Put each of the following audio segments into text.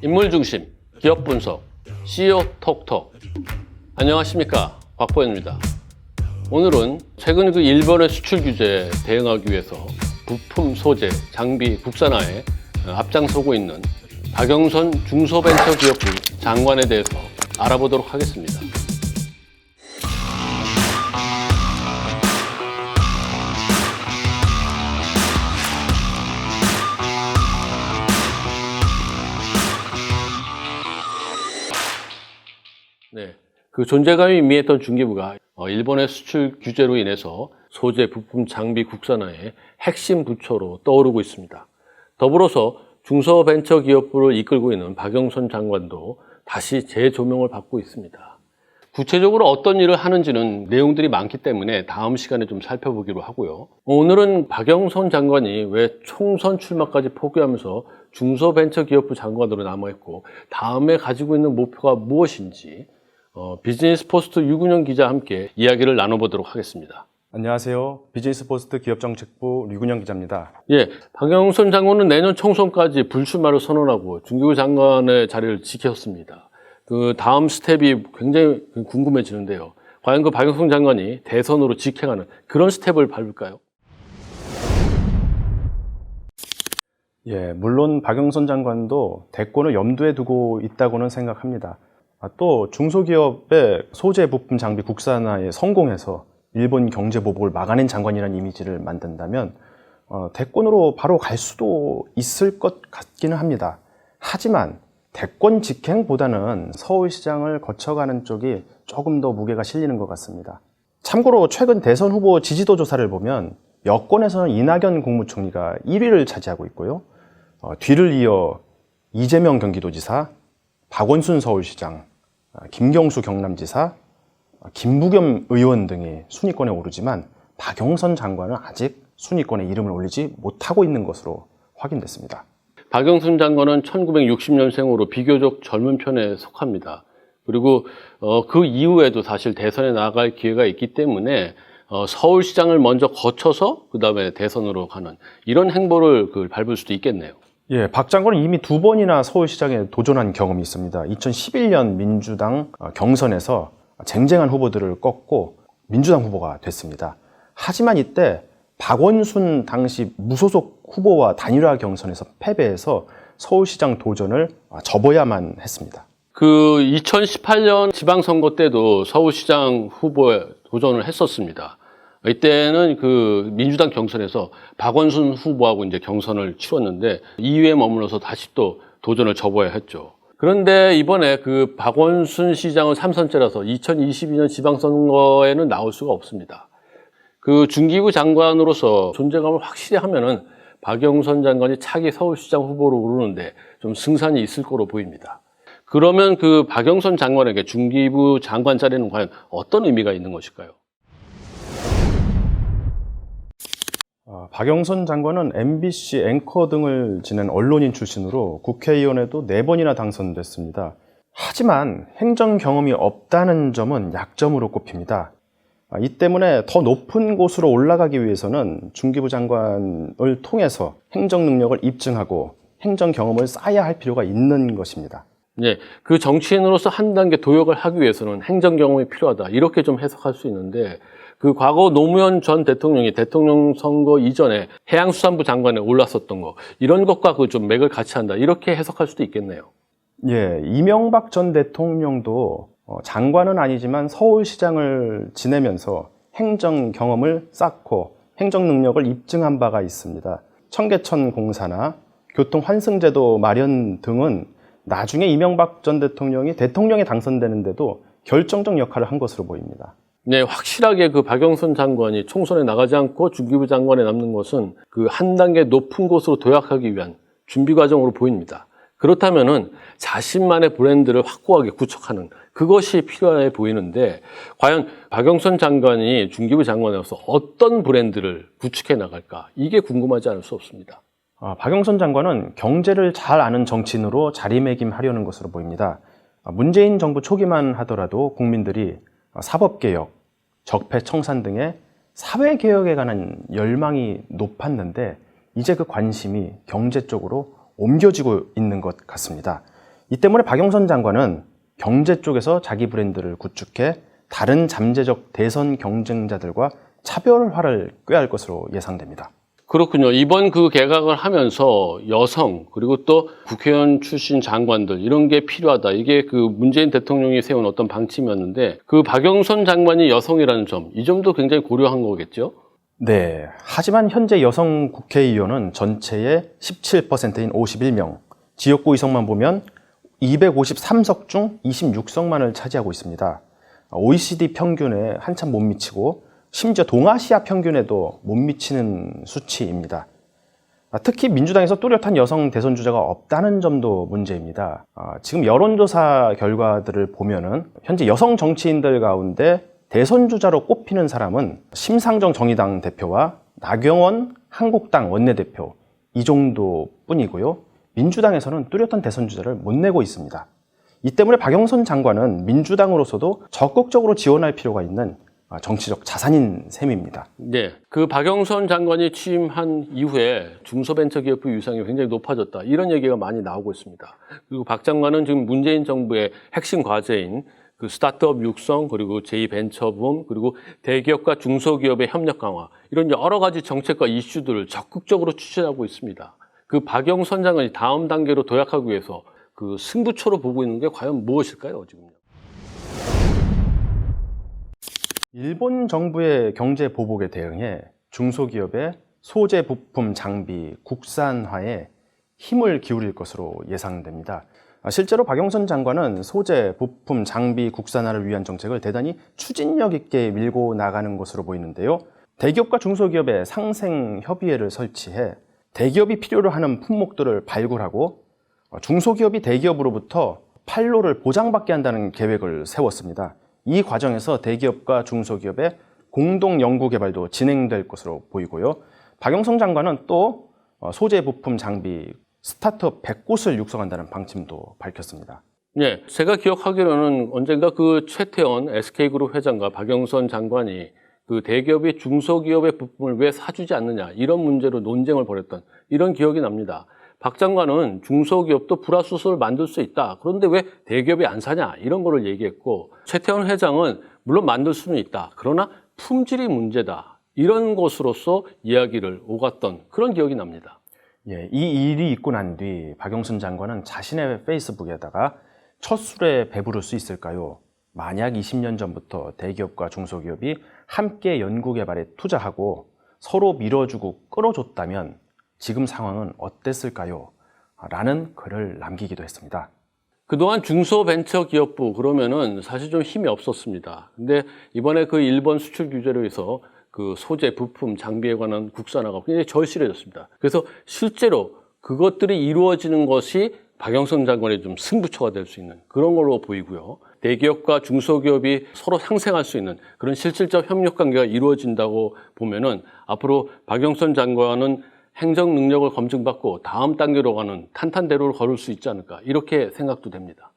인물 중심, 기업 분석, CEO 톡톡. 안녕하십니까, 곽보현입니다. 오늘은 최근 일본의 수출 규제에 대응하기 위해서 부품, 소재, 장비 국산화에 앞장서고 있는 박영선 중소벤처기업부 장관에 대해서 알아보도록 하겠습니다. 네, 그 존재감이 미미했던 중기부가 일본의 수출 규제로 인해서 소재, 부품, 장비 국산화의 핵심 부처로 떠오르고 있습니다. 더불어서 중소벤처기업부를 이끌고 있는 박영선 장관도 다시 재조명을 받고 있습니다. 구체적으로 어떤 일을 하는지는 내용들이 많기 때문에 다음 시간에 좀 살펴보기로 하고요. 오늘은 박영선 장관이 왜 총선 출마까지 포기하면서 중소벤처기업부 장관으로 남아있고 다음에 가지고 있는 목표가 무엇인지 비즈니스 포스트 류근영 기자와 함께 이야기를 나눠보도록 하겠습니다. 안녕하세요. 비즈니스 포스트 기업정책부 류근영 기자입니다. 예, 박영선 장관은 내년 총선까지 불출마를 선언하고 중기부 장관의 자리를 지켰습니다. 그 다음 스텝이 굉장히 궁금해지는데요. 과연 그 박영선 장관이 대선으로 직행하는 그런 스텝을 밟을까요? 예, 물론 박영선 장관도 대권을 염두에 두고 있다고는 생각합니다. 또 중소기업의 소재 부품 장비 국산화에 성공해서 일본 경제 보복을 막아낸 장관이라는 이미지를 만든다면 대권으로 바로 갈 수도 있을 것 같기는 합니다. 하지만 대권 직행보다는 서울시장을 거쳐가는 쪽이 조금 더 무게가 실리는 것 같습니다. 참고로 최근 대선 후보 지지도 조사를 보면 여권에서는 이낙연 국무총리가 1위를 차지하고 있고요. 뒤를 이어 이재명 경기도지사, 박원순 서울시장, 김경수 경남지사, 김부겸 의원 등이 순위권에 오르지만 박영선 장관은 아직 순위권에 이름을 올리지 못하고 있는 것으로 확인됐습니다. 박영선 장관은 1960년생으로 비교적 젊은 편에 속합니다. 그리고 그 이후에도 사실 대선에 나갈 기회가 있기 때문에 서울시장을 먼저 거쳐서 그 다음에 대선으로 가는 이런 행보를 밟을 수도 있겠네요. 예, 박 장관은 이미 2번이나 서울시장에 도전한 경험이 있습니다. 2011년 민주당 경선에서 쟁쟁한 후보들을 꺾고 민주당 후보가 됐습니다. 하지만 이때 박원순 당시 무소속 후보와 단일화 경선에서 패배해서 서울시장 도전을 접어야만 했습니다. 그 2018년 지방선거 때도 서울시장 후보에 도전을 했었습니다. 이때는 그 민주당 경선에서 박원순 후보하고 이제 경선을 치렀는데 2위에 머물러서 다시 또 도전을 접어야 했죠. 그런데 이번에 그 박원순 시장은 3선째라서 2022년 지방선거에는 나올 수가 없습니다. 그 중기부 장관으로서 존재감을 확실히 하면은 박영선 장관이 차기 서울시장 후보로 오르는데 좀 승산이 있을 거로 보입니다. 그러면 그 박영선 장관에게 중기부 장관 자리는 과연 어떤 의미가 있는 것일까요? 박영선 장관은 MBC 앵커 등을 지낸 언론인 출신으로 국회의원에도 4번이나 당선됐습니다. 하지만 행정 경험이 없다는 점은 약점으로 꼽힙니다. 이 때문에 더 높은 곳으로 올라가기 위해서는 중기부 장관을 통해서 행정 능력을 입증하고 행정 경험을 쌓아야 할 필요가 있는 것입니다. 네, 그 정치인으로서 한 단계 도약을 하기 위해서는 행정 경험이 필요하다. 이렇게 좀 해석할 수 있는데 그 과거 노무현 전 대통령이 대통령 선거 이전에 해양수산부 장관에 올랐었던 거 이런 것과 그 좀 맥을 같이 한다. 이렇게 해석할 수도 있겠네요. 예, 이명박 전 대통령도 장관은 아니지만 서울시장을 지내면서 행정 경험을 쌓고 행정 능력을 입증한 바가 있습니다. 청계천 공사나 교통 환승제도 마련 등은 나중에 이명박 전 대통령이 대통령에 당선되는데도 결정적 역할을 한 것으로 보입니다. 네, 확실하게 그 박영선 장관이 총선에 나가지 않고 중기부 장관에 남는 것은 그 한 단계 높은 곳으로 도약하기 위한 준비 과정으로 보입니다. 그렇다면은 자신만의 브랜드를 확고하게 구축하는 그것이 필요해 보이는데 과연 박영선 장관이 중기부 장관으로서 어떤 브랜드를 구축해 나갈까? 이게 궁금하지 않을 수 없습니다. 박영선 장관은 경제를 잘 아는 정치인으로 자리매김하려는 것으로 보입니다. 문재인 정부 초기만 하더라도 국민들이 사법개혁, 적폐청산 등의 사회개혁에 관한 열망이 높았는데 이제 그 관심이 경제 쪽으로 옮겨지고 있는 것 같습니다. 이 때문에 박영선 장관은 경제 쪽에서 자기 브랜드를 구축해 다른 잠재적 대선 경쟁자들과 차별화를 꾀할 것으로 예상됩니다. 그렇군요. 이번 그 개각을 하면서 여성 그리고 또 국회의원 출신 장관들 이런 게 필요하다. 이게 그 문재인 대통령이 세운 어떤 방침이었는데 그 박영선 장관이 여성이라는 점, 이 점도 굉장히 고려한 거겠죠? 네. 하지만 현재 여성 국회의원은 전체의 17%인 51명, 지역구 의석만 보면 253석 중 26석만을 차지하고 있습니다. OECD 평균에 한참 못 미치고 심지어 동아시아 평균에도 못 미치는 수치입니다. 특히 민주당에서 뚜렷한 여성 대선 주자가 없다는 점도 문제입니다. 지금 여론조사 결과들을 보면은 현재 여성 정치인들 가운데 대선 주자로 꼽히는 사람은 심상정 정의당 대표와 나경원 한국당 원내대표 이 정도뿐이고요. 민주당에서는 뚜렷한 대선 주자를 못 내고 있습니다. 이 때문에 박영선 장관은 민주당으로서도 적극적으로 지원할 필요가 있는 정치적 자산인 셈입니다. 네. 그 박영선 장관이 취임한 이후에 중소벤처기업부 위상이 굉장히 높아졌다. 이런 얘기가 많이 나오고 있습니다. 그리고 박 장관은 지금 문재인 정부의 핵심 과제인 그 스타트업 육성, 그리고 제2벤처붐, 그리고 대기업과 중소기업의 협력 강화, 이런 여러 가지 정책과 이슈들을 적극적으로 추진하고 있습니다. 그 박영선 장관이 다음 단계로 도약하기 위해서 그 승부처로 보고 있는 게 과연 무엇일까요, 지금요? 일본 정부의 경제 보복에 대응해 중소기업의 소재 부품 장비 국산화에 힘을 기울일 것으로 예상됩니다. 실제로 박영선 장관은 소재 부품 장비 국산화를 위한 정책을 대단히 추진력 있게 밀고 나가는 것으로 보이는데요. 대기업과 중소기업의 상생협의회를 설치해 대기업이 필요로 하는 품목들을 발굴하고 중소기업이 대기업으로부터 판로를 보장받게 한다는 계획을 세웠습니다. 이 과정에서 대기업과 중소기업의 공동 연구 개발도 진행될 것으로 보이고요. 박영선 장관은 또 소재 부품 장비 스타트업 100곳을 육성한다는 방침도 밝혔습니다. 네, 제가 기억하기로는 언젠가 그 최태원 SK그룹 회장과 박영선 장관이 그 대기업이 중소기업의 부품을 왜 사주지 않느냐 이런 문제로 논쟁을 벌였던 이런 기억이 납니다. 박 장관은 중소기업도 불화수소를 만들 수 있다. 그런데 왜 대기업이 안 사냐 이런 거를 얘기했고 최태원 회장은 물론 만들 수는 있다. 그러나 품질이 문제다. 이런 것으로서 이야기를 오갔던 그런 기억이 납니다. 예, 이 일이 있고 난 뒤 박영선 장관은 자신의 페이스북에다가 첫 술에 배부를 수 있을까요? 만약 20년 전부터 대기업과 중소기업이 함께 연구개발에 투자하고 서로 밀어주고 끌어줬다면 지금 상황은 어땠을까요? 라는 글을 남기기도 했습니다. 그동안 중소벤처기업부 그러면은 사실 좀 힘이 없었습니다. 근데 이번에 그 일본 수출 규제로 해서 그 소재, 부품, 장비에 관한 국산화가 굉장히 절실해졌습니다. 그래서 실제로 그것들이 이루어지는 것이 박영선 장관의 좀 승부처가 될 수 있는 그런 걸로 보이고요. 대기업과 중소기업이 서로 상생할 수 있는 그런 실질적 협력 관계가 이루어진다고 보면은 앞으로 박영선 장관은 행정 능력을 검증받고 다음 단계로 가는 탄탄대로를 걸을 수 있지 않을까 이렇게 생각도 됩니다.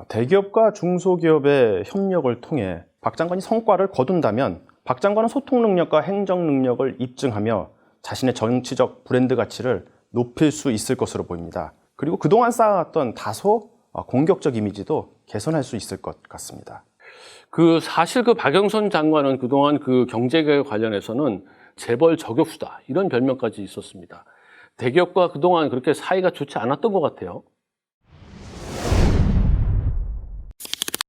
대기업과 중소기업의 협력을 통해 박 장관이 성과를 거둔다면 박 장관은 소통 능력과 행정 능력을 입증하며 자신의 정치적 브랜드 가치를 높일 수 있을 것으로 보입니다. 그리고 그동안 쌓아왔던 다소 공격적 이미지도 개선할 수 있을 것 같습니다. 사실 그 박영선 장관은 그동안 그 경제개혁 관련해서는 재벌 저격수다 이런 별명까지 있었습니다. 대기업과 그동안 그렇게 사이가 좋지 않았던 것 같아요.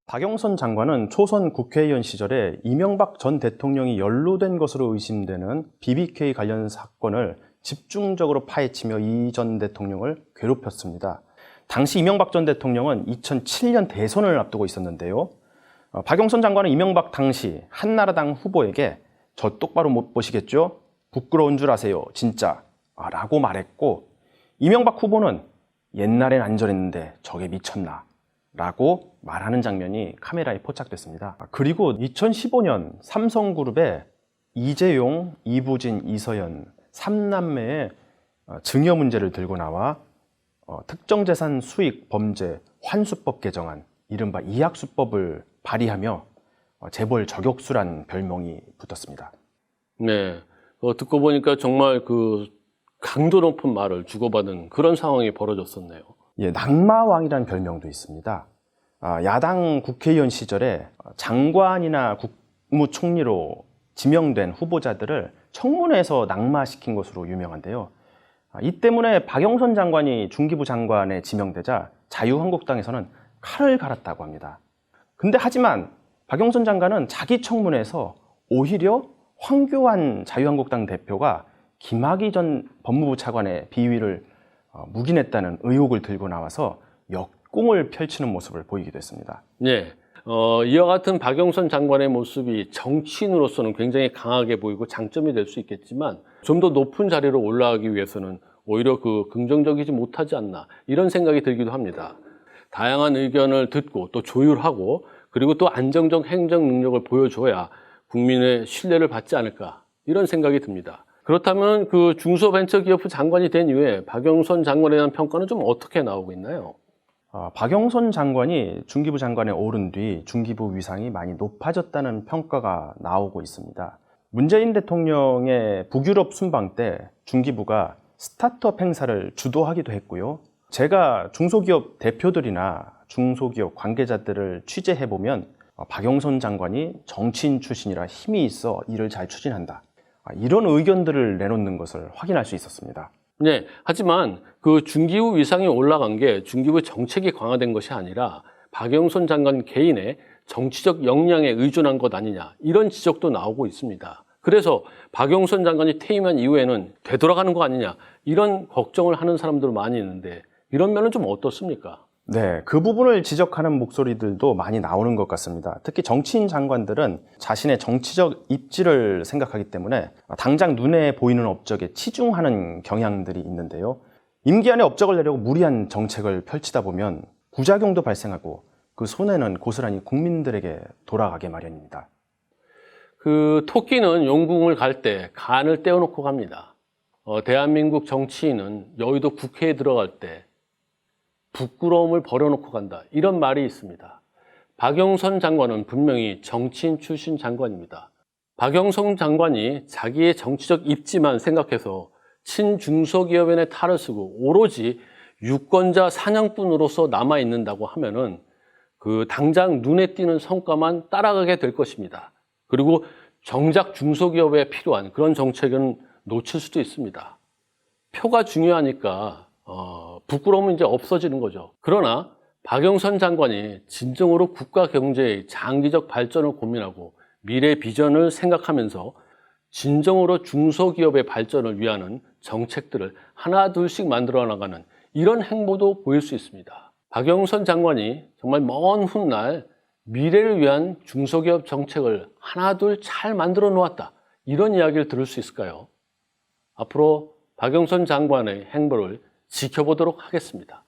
박영선 장관은 초선 국회의원 시절에 이명박 전 대통령이 연루된 것으로 의심되는 BBK 관련 사건을 집중적으로 파헤치며 이 전 대통령을 괴롭혔습니다. 당시 이명박 전 대통령은 2007년 대선을 앞두고 있었는데요. 박영선 장관은 이명박 당시 한나라당 후보에게 저 똑바로 못 보시겠죠? 부끄러운 줄 아세요, 진짜. 라고 말했고 이명박 후보는 옛날엔 안 저랬는데 저게 미쳤나? 라고 말하는 장면이 카메라에 포착됐습니다. 그리고 2015년 삼성그룹의 이재용, 이부진, 이서연 3남매의 증여 문제를 들고 나와 특정재산 수익 범죄 환수법 개정안, 이른바 이학수법을 발의하며 재벌 저격수란 별명이 붙었습니다. 네, 듣고 보니까 정말 그 강도 높은 말을 주고받은 그런 상황이 벌어졌었네요. 예, 낙마왕이라는 별명도 있습니다. 야당 국회의원 시절에 장관이나 국무총리로 지명된 후보자들을 청문회에서 낙마시킨 것으로 유명한데요. 이 때문에 박영선 장관이 중기부 장관에 지명되자 자유한국당에서는 칼을 갈았다고 합니다. 근데 하지만 박영선 장관은 자기 청문회에서 오히려 황교안 자유한국당 대표가 김학의 전 법무부 차관의 비위를 묵인했다는 의혹을 들고 나와서 역공을 펼치는 모습을 보이기도 했습니다. 네. 이와 같은 박영선 장관의 모습이 정치인으로서는 굉장히 강하게 보이고 장점이 될 수 있겠지만 좀 더 높은 자리로 올라가기 위해서는 오히려 긍정적이지 못하지 않나 이런 생각이 들기도 합니다. 다양한 의견을 듣고 또 조율하고 그리고 또 안정적 행정 능력을 보여줘야 국민의 신뢰를 받지 않을까 이런 생각이 듭니다. 그렇다면 그 중소벤처기업부 장관이 된 이후에 박영선 장관에 대한 평가는 좀 어떻게 나오고 있나요? 박영선 장관이 중기부 장관에 오른 뒤 중기부 위상이 많이 높아졌다는 평가가 나오고 있습니다. 문재인 대통령의 북유럽 순방 때 중기부가 스타트업 행사를 주도하기도 했고요. 제가 중소기업 대표들이나 중소기업 관계자들을 취재해보면 박영선 장관이 정치인 출신이라 힘이 있어 일을 잘 추진한다. 이런 의견들을 내놓는 것을 확인할 수 있었습니다. 네, 하지만 그 중기부 위상이 올라간 게 중기부 정책이 강화된 것이 아니라 박영선 장관 개인의 정치적 역량에 의존한 것 아니냐 이런 지적도 나오고 있습니다. 그래서 박영선 장관이 퇴임한 이후에는 되돌아가는 거 아니냐 이런 걱정을 하는 사람들 많이 있는데 이런 면은 좀 어떻습니까? 네, 그 부분을 지적하는 목소리들도 많이 나오는 것 같습니다. 특히 정치인 장관들은 자신의 정치적 입지를 생각하기 때문에 당장 눈에 보이는 업적에 치중하는 경향들이 있는데요. 임기 안에 업적을 내려고 무리한 정책을 펼치다 보면 부작용도 발생하고 그 손해는 고스란히 국민들에게 돌아가게 마련입니다. 그 토끼는 용궁을 갈 때 간을 떼어놓고 갑니다. 대한민국 정치인은 여의도 국회에 들어갈 때 부끄러움을 버려놓고 간다. 이런 말이 있습니다. 박영선 장관은 분명히 정치인 출신 장관입니다. 박영선 장관이 자기의 정치적 입지만 생각해서 친중소기업인의 탈을 쓰고 오로지 유권자 사냥꾼으로서 남아있는다고 하면은 그 당장 눈에 띄는 성과만 따라가게 될 것입니다. 그리고 정작 중소기업에 필요한 그런 정책은 놓칠 수도 있습니다. 표가 중요하니까 부끄러움은 이제 없어지는 거죠. 그러나 박영선 장관이 진정으로 국가 경제의 장기적 발전을 고민하고 미래 비전을 생각하면서 진정으로 중소기업의 발전을 위하는 정책들을 하나 둘씩 만들어 나가는 이런 행보도 보일 수 있습니다. 박영선 장관이 정말 먼 훗날 미래를 위한 중소기업 정책을 하나 둘 잘 만들어 놓았다. 이런 이야기를 들을 수 있을까요? 앞으로 박영선 장관의 행보를 지켜보도록 하겠습니다.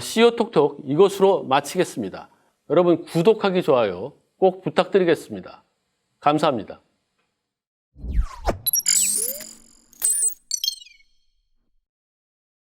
CEO 톡톡 이것으로 마치겠습니다. 여러분 구독하기, 좋아요 꼭 부탁드리겠습니다. 감사합니다.